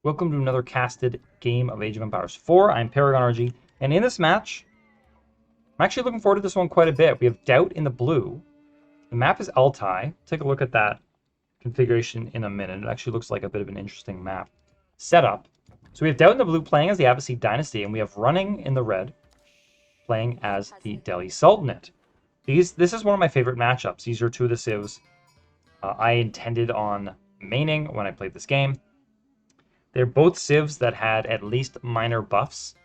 Welcome to another casted game of Age of Empires 4. I'm Paragon RG, and in this match, I'm actually looking forward to this one quite a bit. We have Daut in the blue. The map is Altai. Take a look at that configuration in a minute. It actually looks like a bit of an interesting map setup. So we have Daut in the blue playing as the Abbasid Dynasty, and we have Running in the red playing as the Delhi Sultanate. This is one of my favorite matchups. These are two of the civs I intended on maining when I played this game. They're both civs that had at least minor buffs.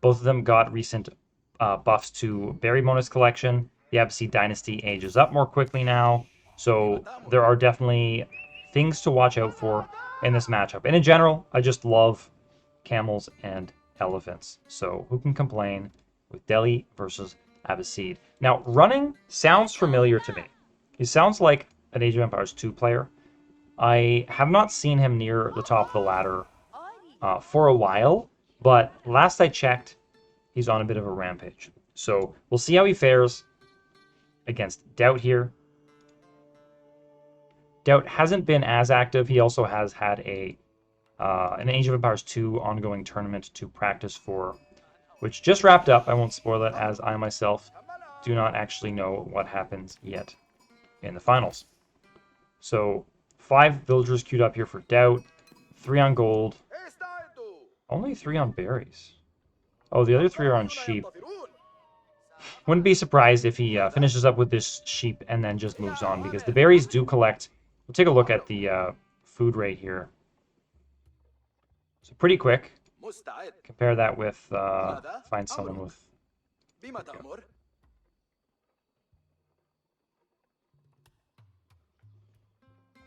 Both of them got recent buffs to Berry Bonus Collection. The Abbasid Dynasty ages up more quickly now. So there are definitely things to watch out for in this matchup. And in general, I just love camels and elephants. So who can complain with Delhi versus Abbasid? Now, Running sounds familiar to me. He sounds like an Age of Empires 2 player. I have not seen him near the top of the ladder for a while, but last I checked, he's on a bit of a rampage. So we'll see how he fares against Daut here. Daut hasn't been as active. He also has had an Age of Empires 2 ongoing tournament to practice for, which just wrapped up. I won't spoil it, as I myself do not actually know what happens yet in the finals. So 5 villagers queued up here for Daut, 3 on gold, only 3 on berries. Oh, the other 3 are on sheep. Wouldn't be surprised if he finishes up with this sheep and then just moves on, because the berries do collect. We'll take a look at the food rate here. So pretty quick. Compare that with, find someone with...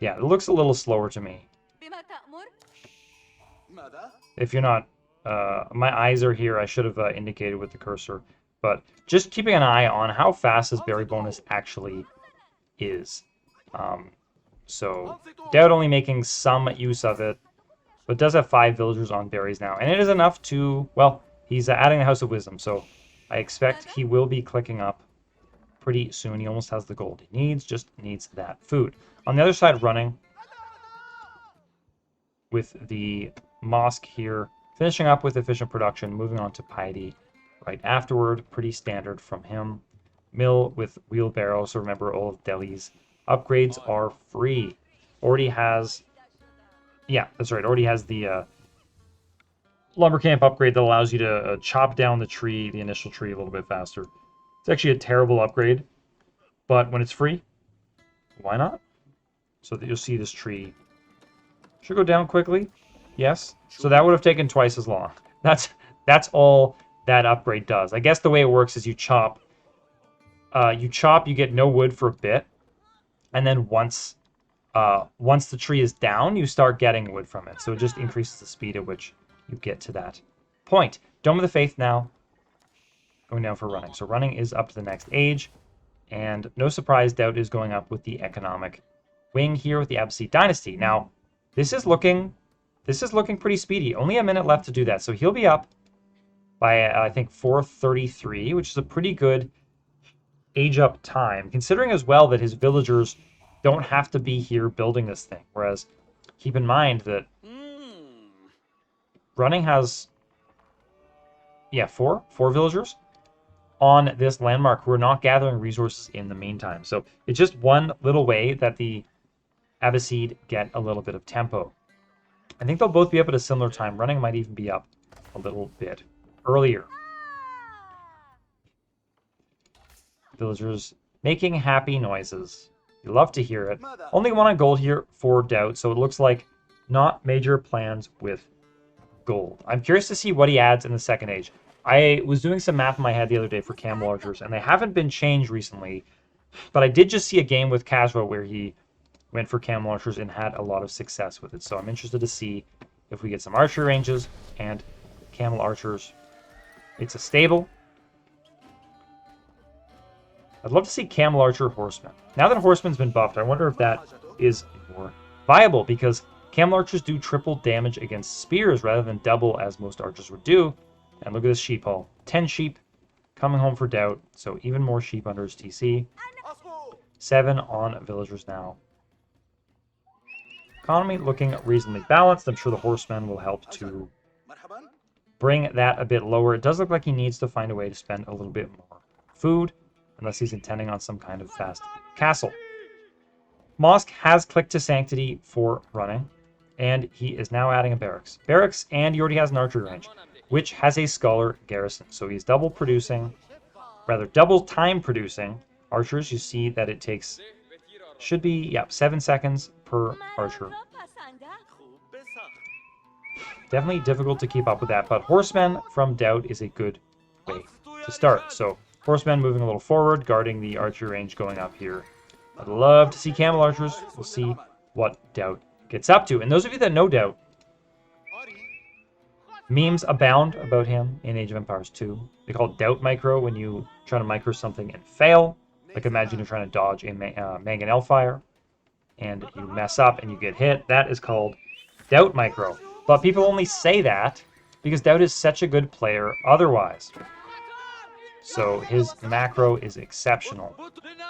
Yeah, it looks a little slower to me. If you're not... my eyes are here. I should have indicated with the cursor. But just keeping an eye on how fast his berry bonus actually is. So, Daut only making some use of it, but does have 5 villagers on berries now. And it is enough to... Well, he's adding the House of Wisdom, so I expect he will be clicking up pretty soon. He almost has the gold he needs, just needs that food. On the other side, Running with the mosque here, finishing up with efficient production, moving on to piety right afterward. Pretty standard from him. Mill with wheelbarrow, so remember all of Delhi's upgrades are free. Already has... Yeah, that's right. Already has the lumber camp upgrade that allows you to chop down the tree, the initial tree, a little bit faster. It's actually a terrible upgrade, but when it's free, why not? So that you'll see this tree should go down quickly. Yes. So that would have taken twice as long. That's all that upgrade does. I guess the way it works is you chop, you get no wood for a bit, and then once the tree is down, you start getting wood from it. So it just increases the speed at which you get to that point. Dome of the Faith now going down for Running. So Running is up to the next age, and no surprise, Daut is going up with the economic wing here with the Abbasid Dynasty. Now, this is looking pretty speedy. Only a minute left to do that, so he'll be up by I think 4:33, which is a pretty good age up time, considering as well that his villagers don't have to be here building this thing. Whereas, keep in mind that Running has, yeah, four villagers on this landmark who are not gathering resources in the meantime. So it's just one little way that the Abbasid get a little bit of tempo. I think they'll both be up at a similar time. Running might even be up a little bit earlier. Villagers making happy noises. You love to hear it. Only 1 on gold here for Daut, so it looks like not major plans with gold. I'm curious to see what he adds in the second age. I was doing some math in my head the other day for camel archers, and they haven't been changed recently, but I did just see a game with Casro where he went for camel archers and had a lot of success with it. So I'm interested to see if we get some archery ranges and camel archers. It's a stable. I'd love to see camel archer horseman. Now that horseman's been buffed, I wonder if that is more viable, because camel archers do triple damage against spears rather than double as most archers would do. And look at this sheep haul. 10 sheep coming home for Daut, so even more sheep under his TC. 7 on villagers now. economy looking reasonably balanced. I'm sure the horsemen will help to bring that a bit lower. It does look like he needs to find a way to spend a little bit more food, unless he's intending on some kind of fast castle. Mosque has clicked to Sanctity for running, and he is now adding a barracks. Barracks, and he already has an archery range, which has a scholar garrison. So he's double time producing archers. You see that it takes, should be, 7 seconds per archer. Definitely difficult to keep up with that, but horsemen from Daut is a good way to start. So horsemen moving a little forward, guarding the archery range going up here. I'd love to see camel archers. We'll see what Daut gets up to. And those of you that know Daut, memes abound about him in Age of Empires 2. They call it Daut micro when you try to micro something and fail. Like imagine you're trying to dodge a mangonel fire and you mess up and you get hit. That is called Daut micro. But people only say that because Daut is such a good player otherwise. So his macro is exceptional.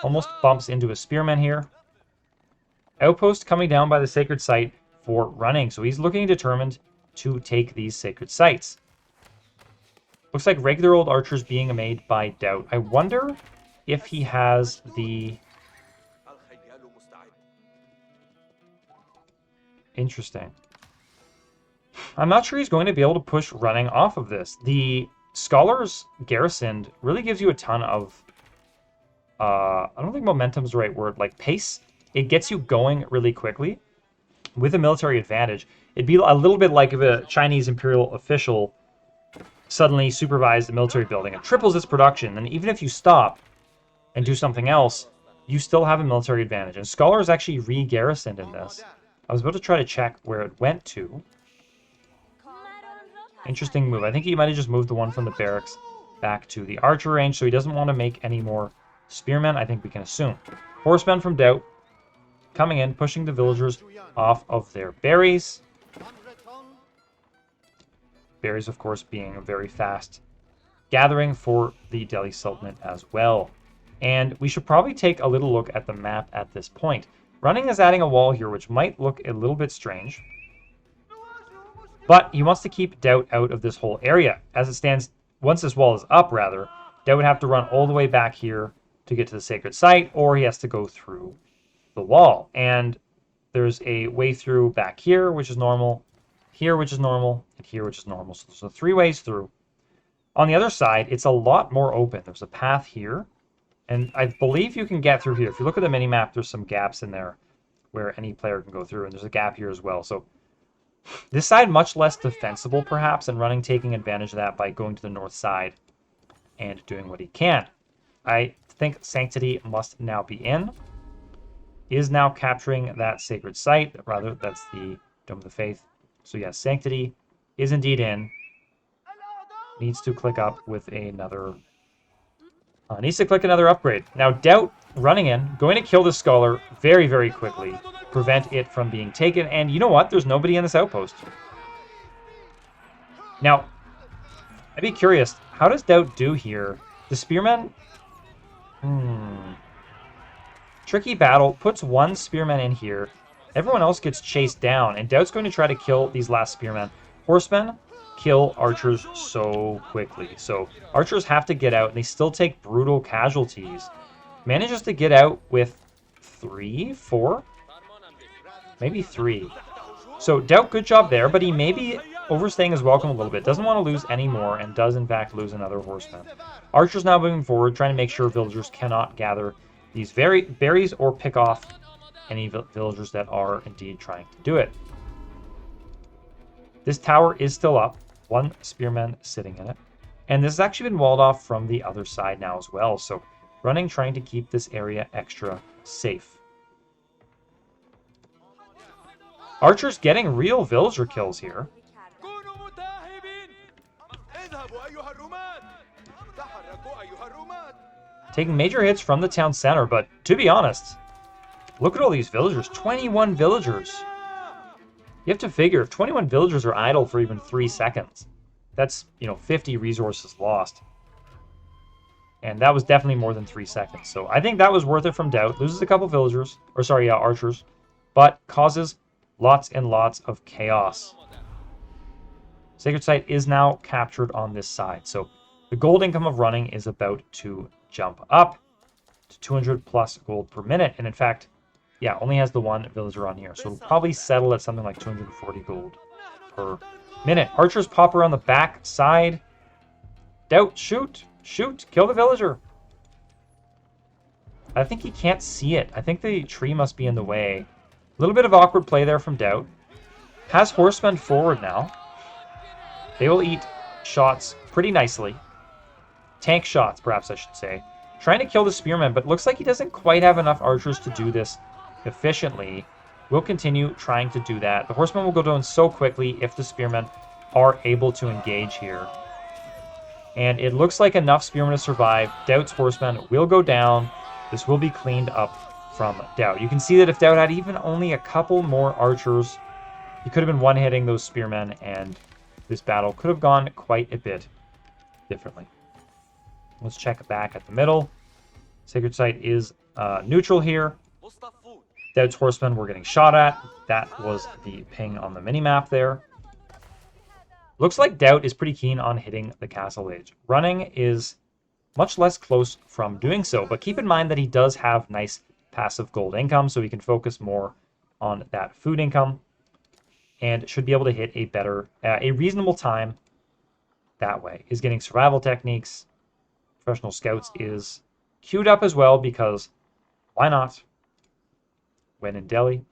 Almost bumps into a spearman here. Outpost coming down by the sacred site for running. So he's looking determined to take these sacred sites. Looks like regular old archers being made by Daut. I wonder if he has the... Interesting. I'm not sure he's going to be able to push running off of this. The Scholars garrisoned really gives you a ton of... I don't think momentum's the right word. Like pace. It gets you going really quickly with a military advantage. It'd be a little bit like if a Chinese imperial official suddenly supervised the military building and triples its production. And even if you stop and do something else, you still have a military advantage. And Scholars actually re-garrisoned in this. I was about to try to check where it went to. Interesting move. I think he might have just moved the one from the barracks back to the archer range, so he doesn't want to make any more spearmen, I think we can assume. Horsemen from Daut coming in, pushing the villagers off of their berries. Berries, of course, being a very fast gathering for the Delhi Sultanate as well. And we should probably take a little look at the map at this point. Running is adding a wall here, which might look a little bit strange. But he wants to keep Daut out of this whole area. As it stands, once this wall is up, rather, Daut would have to run all the way back here to get to the sacred site, or he has to go through the wall. And there's a way through back here, which is normal, here, which is normal, and here, which is normal. So there's 3 ways through. On the other side, it's a lot more open. There's a path here, and I believe you can get through here. If you look at the mini-map, there's some gaps in there where any player can go through, and there's a gap here as well. So this side, much less defensible, perhaps, and running taking advantage of that by going to the north side and doing what he can. I think Sanctity must now be in. Is now capturing that sacred site. Rather, that's the Dome of the Faith. So yes, Sanctity is indeed in. Needs to click up with another... needs to click another upgrade. Now, Daut running in, going to kill this scholar very, very quickly. Prevent it from being taken. And you know what? There's nobody in this outpost. Now, I'd be curious. How does Daut do here? The spearmen... Tricky battle. Puts 1 spearman in here. Everyone else gets chased down. And Daut's going to try to kill these last spearmen. Horsemen kill archers so quickly. So archers have to get out. And they still take brutal casualties. Manages to get out with 3, 4... Maybe 3. So Daut, good job there, but he may be overstaying his welcome a little bit. Doesn't want to lose any more, and does in fact lose another horseman. Archers now moving forward, trying to make sure villagers cannot gather these berries or pick off any villagers that are indeed trying to do it. This tower is still up. 1 spearman sitting in it. And this has actually been walled off from the other side now as well. So running, trying to keep this area extra safe. Archers getting real villager kills here. Taking major hits from the town center, but to be honest, look at all these villagers. 21 villagers. You have to figure, if 21 villagers are idle for even 3 seconds, that's, 50 resources lost. And that was definitely more than 3 seconds. So I think that was worth it from Daut. Loses a couple villagers, or sorry, archers, but causes Lots and lots of chaos. Sacred Site is now captured on this side. So the gold income of running is about to jump up to 200 plus gold per minute. And in fact, yeah, only has the one villager on here. So it'll probably settle at something like 240 gold per minute. Archers pop around the back side. Daut, shoot, shoot, kill the villager. I think he can't see it. I think the tree must be in the way. A little bit of awkward play there from Daut. Has horsemen forward now. They will eat shots pretty nicely. Tank shots, perhaps I should say. Trying to kill the spearmen, but looks like he doesn't quite have enough archers to do this efficiently. We'll continue trying to do that. The horsemen will go down so quickly if the spearmen are able to engage here. And it looks like enough spearmen to survive. Daut's horsemen will go down. This will be cleaned up from Daut. You can see that if Daut had even only a couple more archers, he could have been one-hitting those spearmen, and this battle could have gone quite a bit differently. Let's check back at the middle. Sacred Site is neutral here. Daut's horsemen were getting shot at. That was the ping on the minimap there. Looks like Daut is pretty keen on hitting the castle age. Running is much less close from doing so, but keep in mind that he does have nice passive gold income, so he can focus more on that food income and should be able to hit a better, a reasonable time that way. He's getting survival techniques. Professional Scouts is queued up as well because why not? When in Delhi.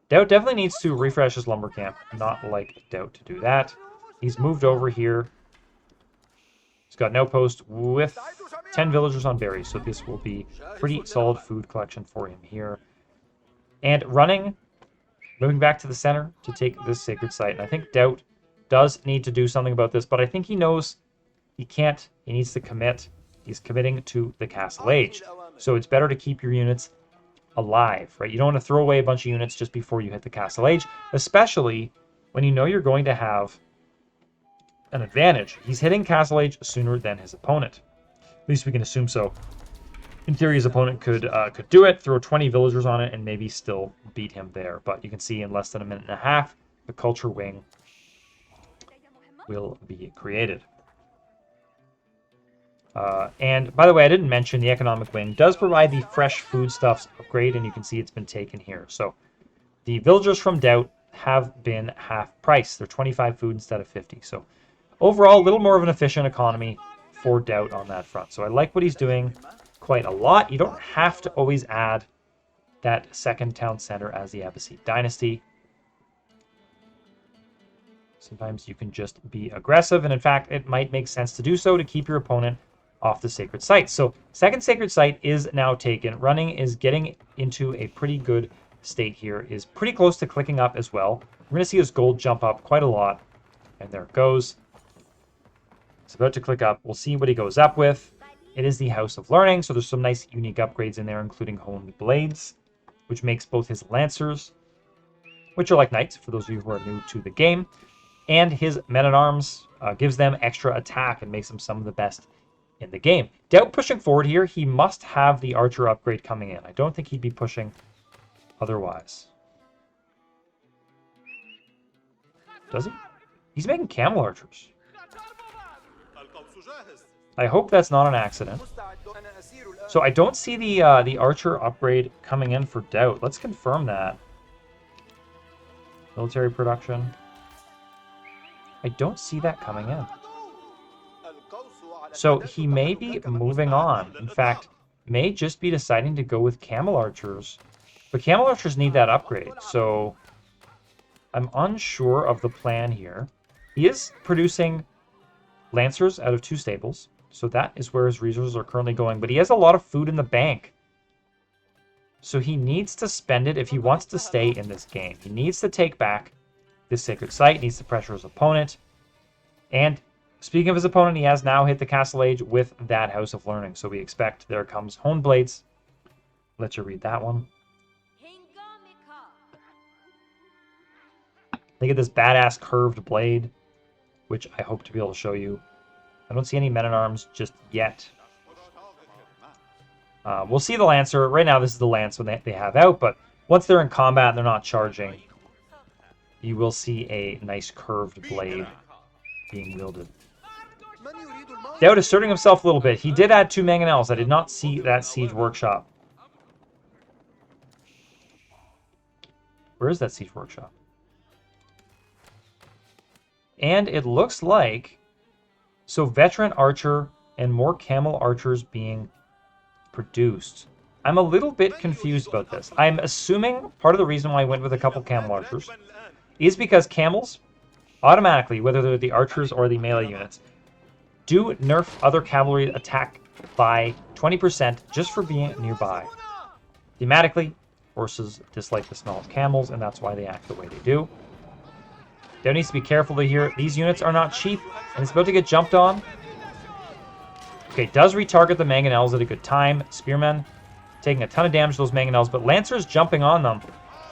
Daut definitely needs to refresh his lumber camp. Not like Daut to do that. He's moved over here. He's got an outpost with 10 villagers on berries, so this will be pretty solid food collection for him here. And running, moving back to the center to take this sacred site. And I think Daut does need to do something about this, but I think he knows he can't. He needs to commit. He's committing to the castle age. So it's better to keep your units alive, right? You don't want to throw away a bunch of units just before you hit the castle age, especially when you know you're going to have an advantage. He's hitting castle age sooner than his opponent. At least we can assume so. In theory, his opponent could do it, throw 20 villagers on it, and maybe still beat him there. But you can see in less than a minute and a half, the culture wing will be created. And by the way, I didn't mention the economic wing does provide the fresh foodstuffs upgrade, and you can see it's been taken here. So the villagers from Daut have been half price. They're 25 food instead of 50. So overall, a little more of an efficient economy for Daut on that front. So I like what he's doing quite a lot. You don't have to always add that second town center as the Abbasid dynasty. Sometimes you can just be aggressive, and in fact, it might make sense to do so to keep your opponent off the sacred site. So second sacred site is now taken. Running is getting into a pretty good state here, is pretty close to clicking up as well. We're going to see his gold jump up quite a lot, and there it goes. It's about to click up. We'll see what he goes up with. It is the House of Learning, so there's some nice unique upgrades in there, including honed blades, which makes both his lancers, which are like knights for those of you who are new to the game, and his men-at-arms gives them extra attack and makes them some of the best in the game. Daut pushing forward here, he must have the archer upgrade coming in. I don't think he'd be pushing otherwise. Does he? He's making camel archers. I hope that's not an accident. So I don't see the archer upgrade coming in for Daut. Let's confirm that. Military production. I don't see that coming in. So he may be moving on. In fact, may just be deciding to go with camel archers. But camel archers need that upgrade, so I'm unsure of the plan here. He is producing lancers out of 2 stables, so that is where his resources are currently going. But he has a lot of food in the bank, so he needs to spend it if he wants to stay in this game. He needs to take back this sacred site, needs to pressure his opponent. And speaking of his opponent, he has now hit the castle age with that House of Learning. So we expect there comes honed blades. Let you read that one. Look at this badass curved blade, which I hope to be able to show you. I don't see any men-at-arms just yet. We'll see the Lancer. Right now, this is the Lance when they have out, but once they're in combat and they're not charging, you will see a nice curved blade being wielded. Daut asserting himself a little bit. He did add 2 mangonels. I did not see that siege workshop. Where is that siege workshop? And it looks like, so veteran archer and more camel archers being produced. I'm a little bit confused about this. I'm assuming part of the reason why I went with a couple camel archers is because camels automatically, whether they're the archers or the melee units, do nerf other cavalry attack by 20% just for being nearby. Thematically, horses dislike the smell of camels, and that's why they act the way they do. There needs to be careful here. These units are not cheap, and it's about to get jumped on. Okay, does retarget the mangonels at a good time. Spearmen taking a ton of damage to those mangonels, but Lancers jumping on them.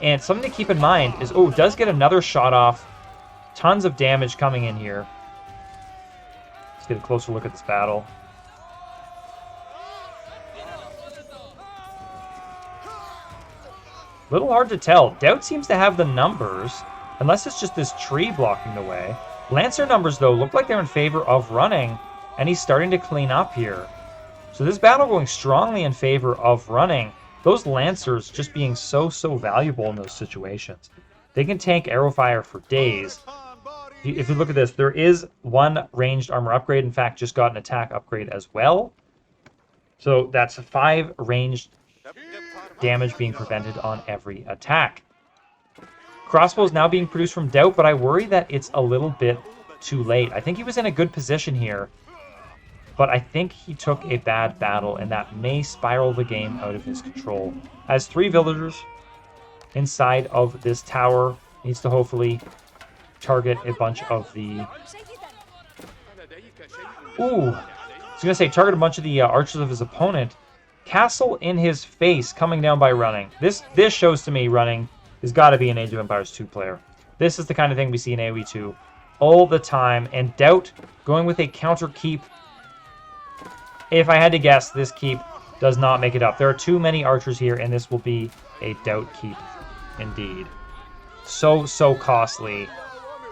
And something to keep in mind is, oh, does get another shot off. Tons of damage coming in here. Let's get a closer look at this battle. Little hard to tell. Daut seems to have the numbers, unless it's just this tree blocking the way. Lancer numbers, though, look like they're in favor of running, and he's starting to clean up here. So this battle going strongly in favor of running. Those Lancers just being so valuable in those situations. They can tank arrow fire for days. If you look at this, there is one ranged armor upgrade. In fact, just got an attack upgrade as well. So that's 5 ranged damage being prevented on every attack. Crossbow is now being produced from Daut, but I worry that it's a little bit too late. I think he was in a good position here, but I think he took a bad battle, and that may spiral the game out of his control. As 3 villagers inside of this tower, needs to hopefully target a bunch of the... Ooh! I was going to say target a bunch of the archers of his opponent. Castle in his face, coming down by running. This shows to me running has got to be an Age of Empires 2 player. This is the kind of thing we see in AoE 2 all the time. And Daut going with a counter keep. If I had to guess, this keep does not make it up. There are too many archers here, and this will be a Daut keep indeed. So costly.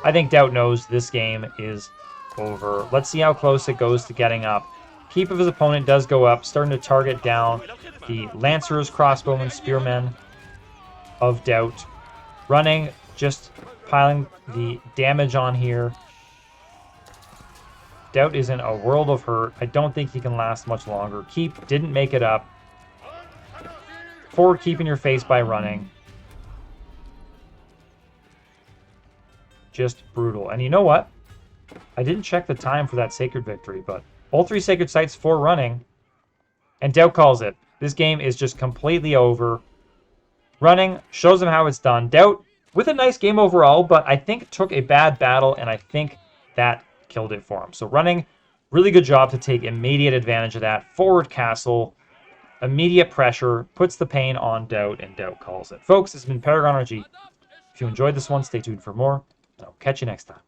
I think Daut knows this game is over. Let's see how close it goes to getting up. Keep of his opponent does go up, starting to target down the Lancers, Crossbowmen, Spearmen of Daut. Running, just piling the damage on here. Daut is in a world of hurt. I don't think he can last much longer. Keep didn't make it up. Forward keep in your face by running. Just brutal. And you know what? I didn't check the time for that Sacred Victory, but all 3 Sacred Sites for running. And Daut calls it. This game is just completely over. Running shows him how it's done. Daut with a nice game overall, but I think took a bad battle, and I think that killed it for him. So running, really good job to take immediate advantage of that. Forward castle, immediate pressure, puts the pain on Daut, and Daut calls it. Folks, this has been Paragon RG. If you enjoyed this one, stay tuned for more, and I'll catch you next time.